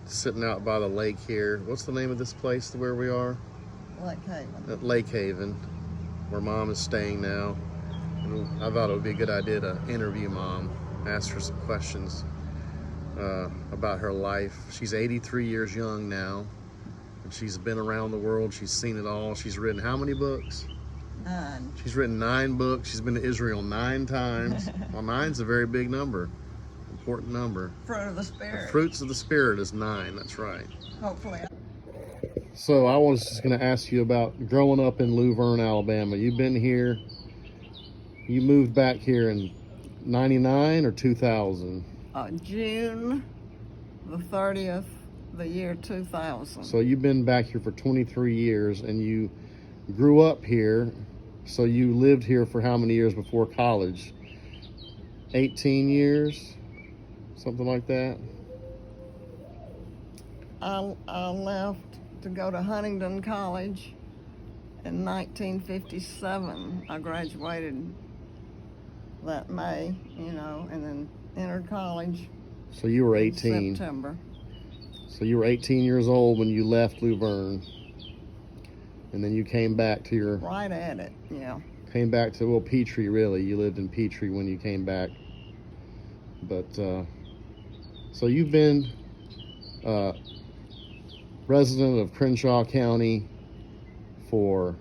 Sitting out by the lake here. What's the name of this place where we are? Lake Haven. At Lake Haven, where Mom is staying now. And I thought it would be a good idea to interview Mom, ask her some questions about her life. She's 83 years young now, and she's been around the world. She's seen it all. She's written how many books? 9. She's written 9 books. She's been to Israel 9 times. Well, 9's a very big number. Important number. Fruit of the Spirit. The fruits of the Spirit is 9. That's right. Hopefully. So I was just going to ask you about growing up in Luverne, Alabama. You've been here. You moved back here in 99 or 2000? June the 30th, the year 2000. So you've been back here for 23 years, and you grew up here. So you lived here for how many years before college? 18 years? Something like that? I left to go to Huntingdon College in 1957. I graduated that May, and then entered college. So you were in 18. September. So you were 18 years old when you left Luverne, and then you came back to your... Right at it, yeah. Came back to, well, Petrey, really. You lived in Petrey when you came back. But, so you've been resident of Crenshaw County for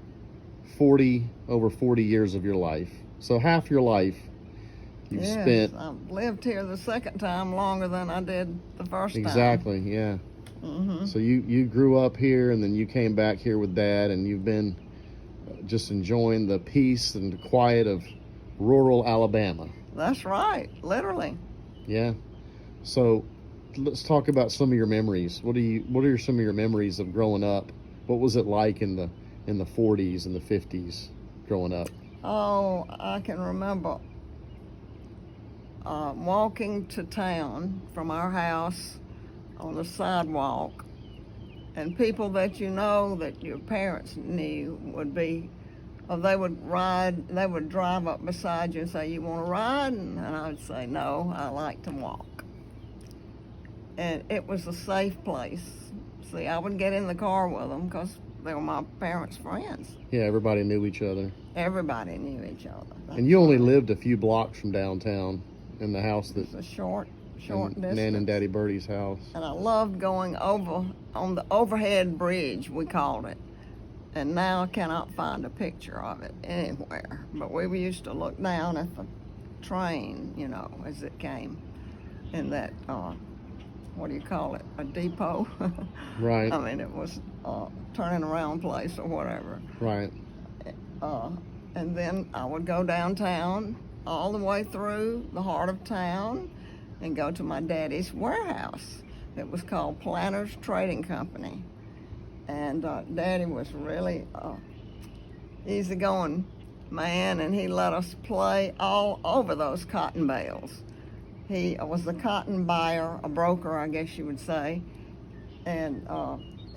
over 40 years of your life. So half your life you've spent... I've lived here the second time longer than I did the first time. Exactly, yeah. Mm-hmm. So you grew up here, and then you came back here with Dad, and you've been just enjoying the peace and the quiet of rural Alabama. That's right, literally. Yeah. So let's talk about some of your memories. What are some of your memories of growing up? What was it like in the 40s and the 50s growing up? Oh, I can remember walking to town from our house on the sidewalk, and people that that your parents knew they would drive up beside you and say, "You want to ride?" And I would say, "No, I like to walk." And it was a safe place. See, I would get in the car with them because they were my parents' friends. Yeah, everybody knew each other. Everybody knew each other. And you only lived a few blocks from downtown in the house that... It's a short distance. Nan and Daddy Birdie's house. And I loved going over on the overhead bridge, we called it. And now I cannot find a picture of it anywhere. But we used to look down at the train, as it came in that, what do you call it, a depot? Right. I mean, it was a turning around place or whatever. Right. And then I would go downtown all the way through the heart of town and go to my daddy's warehouse. It was called Planters Trading Company. And Daddy was really easygoing man, and he let us play all over those cotton bales. He was a cotton buyer, a broker, I guess you would say. And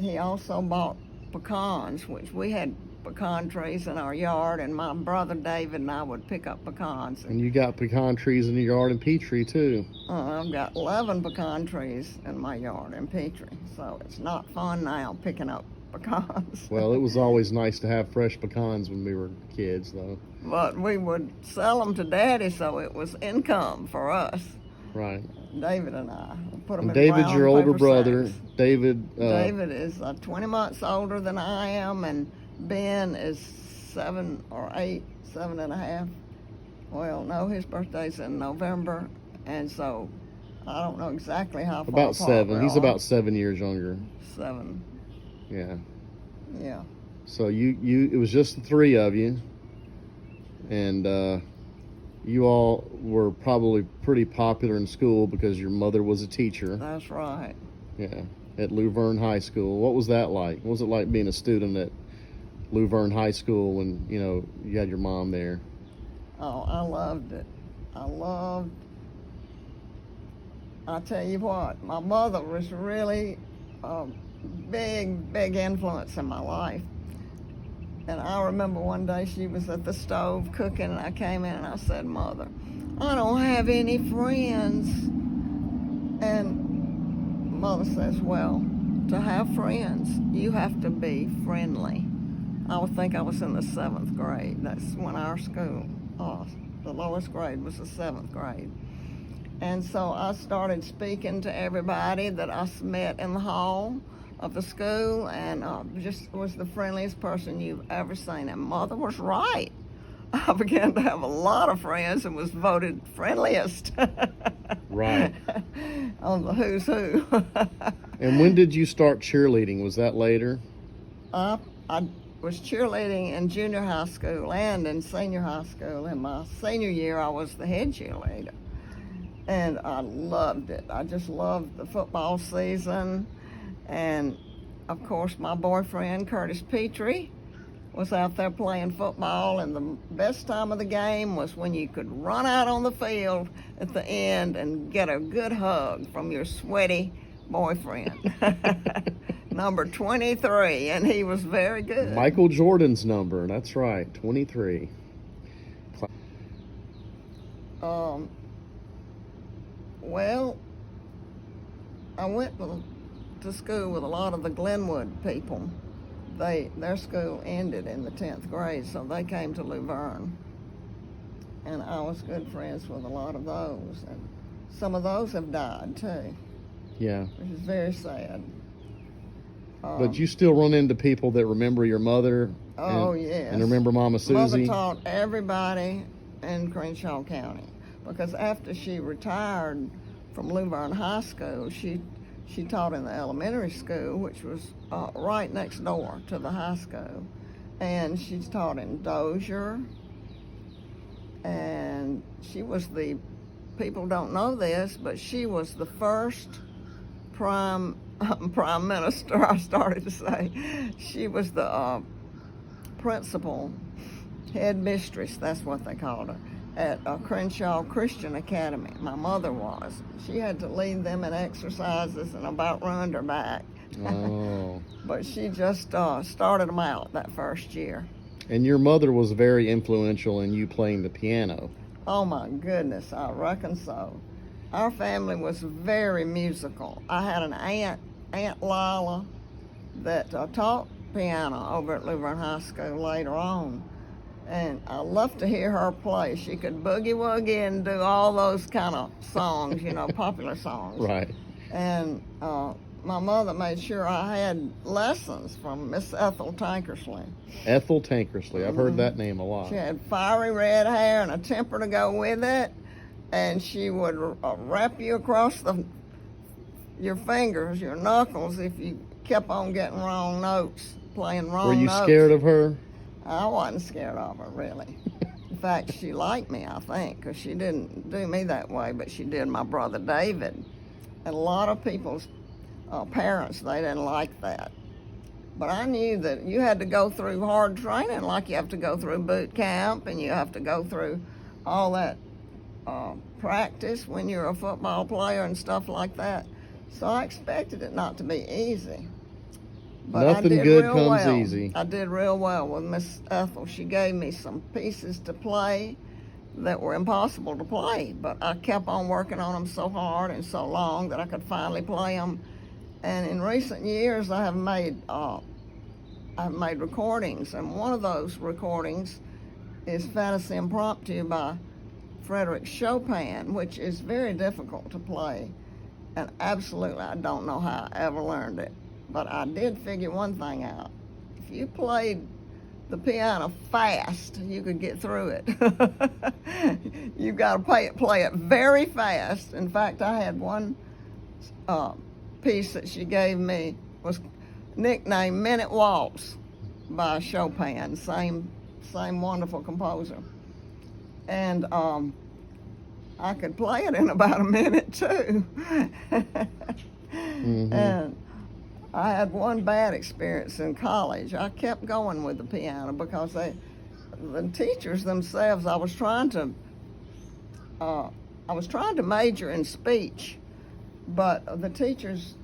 he also bought pecans, which we had pecan trees in our yard, and my brother David and I would pick up pecans. And you got pecan trees in your yard in Petrey, too. I've got 11 pecan trees in my yard in Petrey, so it's not fun now picking up pecans. Well, it was always nice to have fresh pecans when we were kids, though. But we would sell them to Daddy, so it was income for us. Right. David and I put them And in David's brown your older paper brother. sacks. David is 20 months older than I am, and Ben is 7 and a half. Well, no, his birthday's in November, and so I don't know exactly how far about apart 7. we He's are. about 7 years younger. 7. Yeah. Yeah. So it was just the 3 of you, and you all were probably pretty popular in school because your mother was a teacher. That's right. Yeah, at Luverne High School. What was that like? What was it like being a student at Luverne High School when, you had your mom there? Oh, I loved it. I tell you what, my mother was really a big influence in my life. And I remember one day she was at the stove cooking, and I came in and I said, "Mother, I don't have any friends." And mother says, well, to have friends, you have to be friendly. I would think I was in the 7th grade. That's when our school, the lowest grade was the 7th grade. And so I started speaking to everybody that I met in the hall of the school, and just was the friendliest person you've ever seen. And Mother was right. I began to have a lot of friends and was voted friendliest. Right. On the who's who. And when did you start cheerleading? Was that later? I was cheerleading in junior high school and in senior high school. In my senior year, I was the head cheerleader. And I loved it. I just loved the football season. And, of course, my boyfriend, Curtis Petrey, was out there playing football, and the best time of the game was when you could run out on the field at the end and get a good hug from your sweaty boyfriend. Number 23, and he was very good. Michael Jordan's number, that's right, 23. Well, I went to school with a lot of the Glenwood people. Their school ended in the 10th grade, so they came to Luverne. And I was good friends with a lot of those. And some of those have died, too. Yeah. Which is very sad. But you still run into people that remember your mother? Yes. And remember Mama Susie? Mother taught everybody in Crenshaw County. Because after she retired from Luverne High School, she taught in the elementary school, which was right next door to the high school. And she's taught in Dozier. And she was people don't know this, but she was the first prime minister, I started to say. She was the principal, head mistress, that's what they called her, at Crenshaw Christian Academy. My mother was. She had to lead them in exercises and about ruined her back. Oh. But she just started them out that first year. And your mother was very influential in you playing the piano. Oh my goodness, I reckon so. Our family was very musical. I had an Aunt Lila, that taught piano over at Luverne High School later on. And I loved to hear her play. She could boogie-woogie and do all those kind of songs, popular songs. Right. And my mother made sure I had lessons from Miss Ethel Tankersley. Ethel Tankersley. I've heard that name a lot. She had fiery red hair and a temper to go with it. And she would wrap you across your fingers, your knuckles, if you kept on getting wrong notes, playing wrong notes. Were you scared of her? I wasn't scared of her, really. In fact, she liked me, I think, because she didn't do me that way, but she did my brother David. And a lot of people's parents, they didn't like that. But I knew that you had to go through hard training, like you have to go through boot camp, and you have to go through all that practice when you're a football player and stuff like that. So I expected it not to be easy. But Nothing good comes easy. I did real well with Miss Ethel. She gave me some pieces to play that were impossible to play, but I kept on working on them so hard and so long that I could finally play them. And in recent years, I have made recordings, and one of those recordings is Fantasy Impromptu by Frederick Chopin, which is very difficult to play, and absolutely I don't know how I ever learned it. But I did figure one thing out. If you played the piano fast, you could get through it. You've got to play it very fast. In fact, I had one piece that she gave me was nicknamed Minute Waltz by Chopin, same wonderful composer. And I could play it in about a minute too. Mm-hmm. And I had one bad experience in college. I kept going with the piano because the teachers themselves, I was trying to major in speech, but the teachers,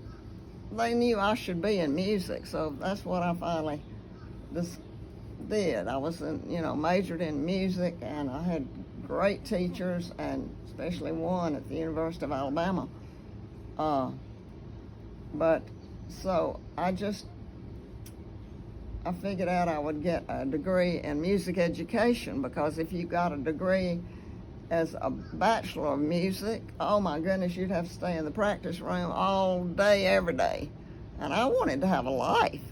they knew I should be in music, so that's what I finally just did. I was majored in music, and I had great teachers, and especially one at the University of Alabama. But so I figured out I would get a degree in music education, because if you got a degree as a bachelor of music, oh my goodness, you'd have to stay in the practice room all day, every day. And I wanted to have a life.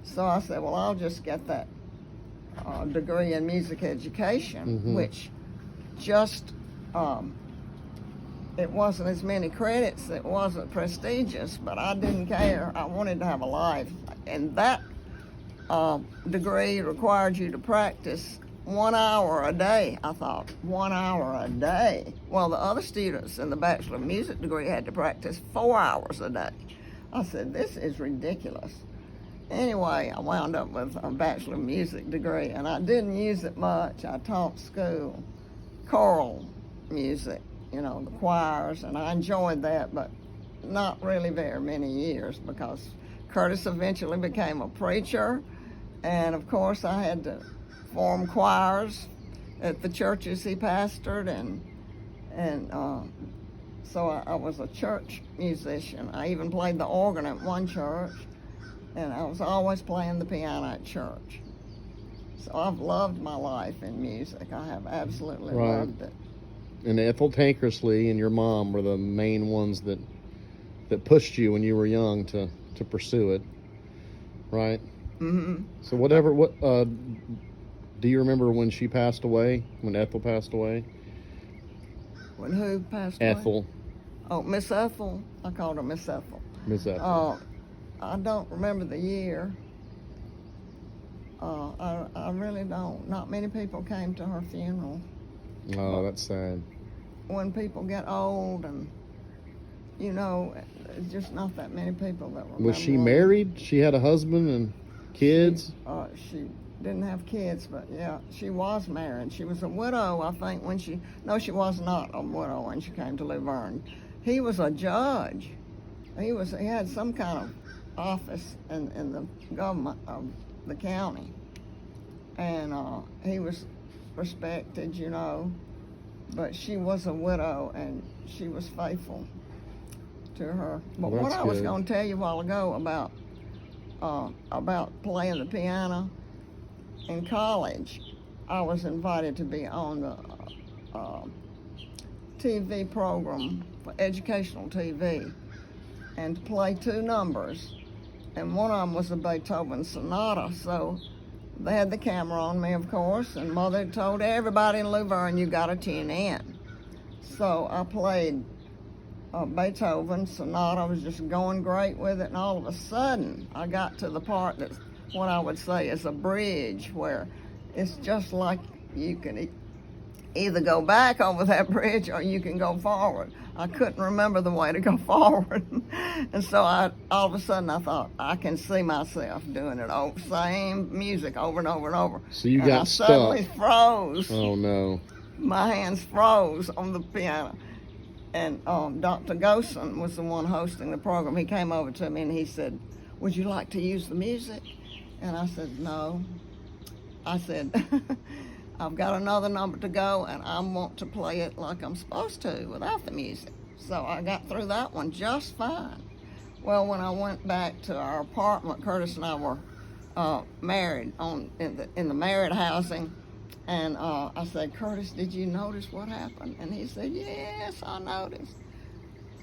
So I said, well, I'll just get that degree in music education, which just, it wasn't as many credits, it wasn't prestigious, but I didn't care. I wanted to have a life. And that degree required you to practice 1 hour a day. I thought, 1 hour a day? Well, the other students in the Bachelor of Music degree had to practice 4 hours a day. I said, this is ridiculous. Anyway, I wound up with a Bachelor of Music degree, and I didn't use it much. I taught school choral music, you know, the choirs, and I enjoyed that, but not really very many years, because Curtis eventually became a preacher, and of course I had to form choirs at the churches he pastored, and so I was a church musician. I even played the organ at one church, and I was always playing the piano at church. So I've loved my life in music. I have absolutely loved it. And Ethel Tankersley and your mom were the main ones that pushed you when you were young to pursue it, right? Mm-hmm. So do you remember when she passed away, when Ethel passed away? When who passed away? Ethel. Oh, Miss Ethel. I called her Miss Ethel. Miss Ethel. I don't remember the year. I really don't. Not many people came to her funeral. Oh, that's sad. When people get old, and you know, it's just not that many people that remember. Was she married? She had a husband and kids? She didn't have kids, but yeah, she was married. She was a widow, I think, when she... No, she was not a widow when she came to Laverne. He was a judge. He had some kind of office in the government of the county, and he was respected, you know, but she was a widow, and she was faithful to her. But Well, what I was good. going to tell you a while ago about playing the piano, in college, I was invited to be on the TV program for educational TV, and to play 2 numbers, and one of them was a Beethoven sonata. So they had the camera on me, of course, and Mother told everybody in Laverne, you got to tune in. So I played Beethoven sonata. I was just going great with it, and all of a sudden I got to the part that's what I would say is a bridge, where it's just like you can either go back over that bridge or you can go forward. I couldn't remember the way to go forward. And so all of a sudden I thought, I can see myself doing it over, same music over and over and over. So you and got I stuck. suddenly froze. Oh, no. My hands froze on the piano. And Dr. Gosen was the one hosting the program. He came over to me and he said, would you like to use the music? And I said, no. I said, I've got another number to go, and I want to play it like I'm supposed to without the music. So I got through that one just fine. Well, when I went back to our apartment, Curtis and I were married in the married housing, and I said, Curtis, did you notice what happened? And he said, yes, I noticed.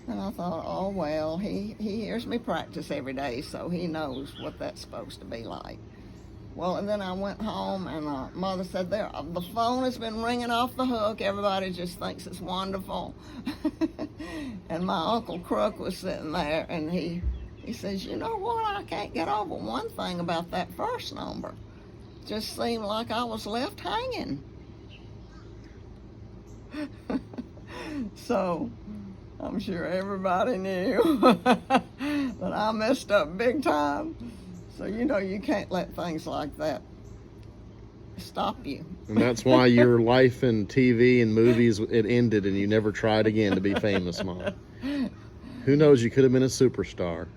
And I thought, oh, well, he hears me practice every day, so he knows what that's supposed to be like. Well, and then I went home, and Mother said, the phone has been ringing off the hook. Everybody just thinks it's wonderful. And my Uncle Crook was sitting there, and he says, you know what, I can't get over one thing about that first number. Just seemed like I was left hanging. So I'm sure everybody knew that I messed up big time. So, you know, you can't let things like that stop you. And that's why your life in TV and movies, it ended and you never tried again to be famous, Mom. Who knows, you could have been a superstar.